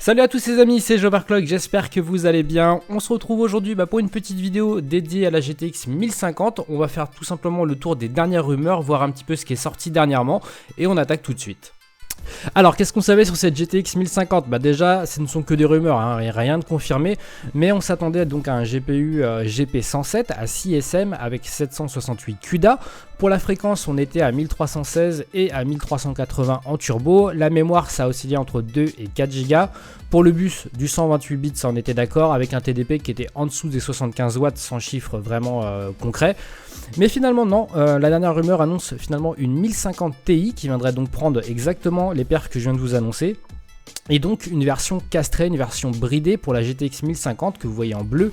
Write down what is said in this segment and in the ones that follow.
Salut à tous les amis, c'est Joverclock, j'espère que vous allez bien. On se retrouve aujourd'hui pour une petite vidéo dédiée à la GTX 1050. On va faire tout simplement le tour des dernières rumeurs, voir un petit peu ce qui est sorti dernièrement et on attaque tout de suite. Alors qu'est-ce qu'on savait sur cette GTX 1050? Déjà ce ne sont que des rumeurs, rien de confirmé, mais on s'attendait donc à un GPU GP107 à 6 SM avec 768 CUDA. Pour la fréquence on était à 1316 et à 1380 en turbo. La mémoire ça oscillait entre 2 et 4 Go. Pour le bus du 128 bits ça on était d'accord, avec un TDP qui était en dessous des 75 watts sans chiffre vraiment concret. Mais finalement non, la dernière rumeur annonce finalement une 1050 Ti qui viendrait donc prendre exactement les perfs que je viens de vous annoncer. Et donc une version castrée, une version bridée pour la GTX 1050 que vous voyez en bleu,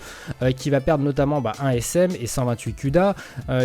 qui va perdre notamment 1 SM et 128 CUDA,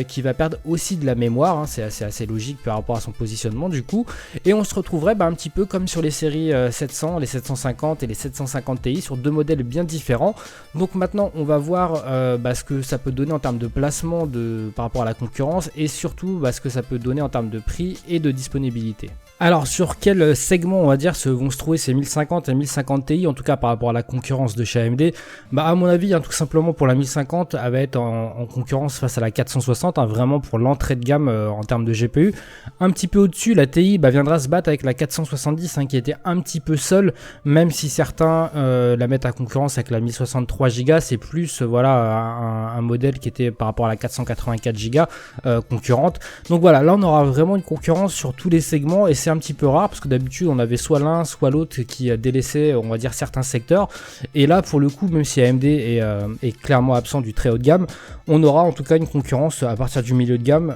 qui va perdre aussi de la mémoire, c'est assez logique par rapport à son positionnement du coup. Et on se retrouverait un petit peu comme sur les séries 700, les 750 et les 750 Ti sur deux modèles bien différents. Donc maintenant on va voir ce que ça peut donner en termes de placement par rapport à la concurrence et surtout ce que ça peut donner en termes de prix et de disponibilité. Alors sur quel segment on va dire vont se trouver ces 1050 et 1050 Ti, en tout cas par rapport à la concurrence de chez AMD? À mon avis tout simplement pour la 1050 elle va être en concurrence face à la 460, vraiment pour l'entrée de gamme en termes de GPU. Un petit peu au-dessus la Ti viendra se battre avec la 470 qui était un petit peu seule, même si certains la mettent à concurrence avec la 1063 Go, c'est plus un modèle qui était par rapport à la 484 Go concurrente. Donc voilà, là on aura vraiment une concurrence sur tous les segments et c'est un petit peu rare parce que d'habitude on avait soit l'un soit l'autre qui délaissait on va dire certains secteurs, et là pour le coup même si AMD est clairement absent du très haut de gamme, on aura en tout cas une concurrence à partir du milieu de gamme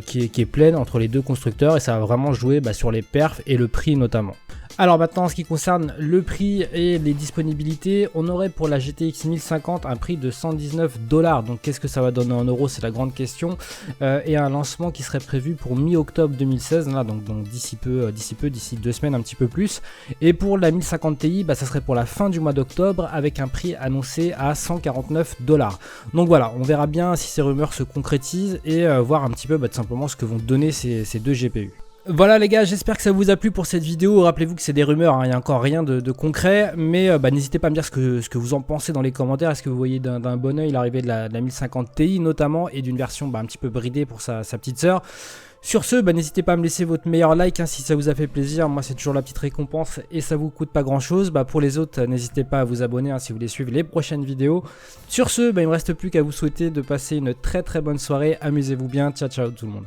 qui est pleine entre les deux constructeurs, et ça va vraiment jouer sur les perfs et le prix notamment. Alors maintenant en ce qui concerne le prix et les disponibilités, on aurait pour la GTX 1050 un prix de 119 $. Donc qu'est-ce que ça va donner en euros, c'est la grande question, et un lancement qui serait prévu pour mi-octobre 2016, là, donc d'ici 2 semaines, un petit peu plus. Et pour la 1050 Ti, ça serait pour la fin du mois d'octobre avec un prix annoncé à 149 $. Donc voilà, on verra bien si ces rumeurs se concrétisent et voir un petit peu tout simplement ce que vont donner ces deux GPU. Voilà les gars, j'espère que ça vous a plu pour cette vidéo. Rappelez-vous que c'est des rumeurs, il n'y a encore rien de concret, mais n'hésitez pas à me dire ce que vous en pensez dans les commentaires. Est-ce que vous voyez d'un bon oeil l'arrivée de la 1050 Ti notamment, et d'une version un petit peu bridée pour sa petite sœur? Sur ce, n'hésitez pas à me laisser votre meilleur like si ça vous a fait plaisir. Moi c'est toujours la petite récompense et ça vous coûte pas grand chose. Pour les autres, n'hésitez pas à vous abonner si vous voulez suivre les prochaines vidéos. Sur ce, il me reste plus qu'à vous souhaiter de passer une très bonne soirée. Amusez-vous bien, ciao tout le monde.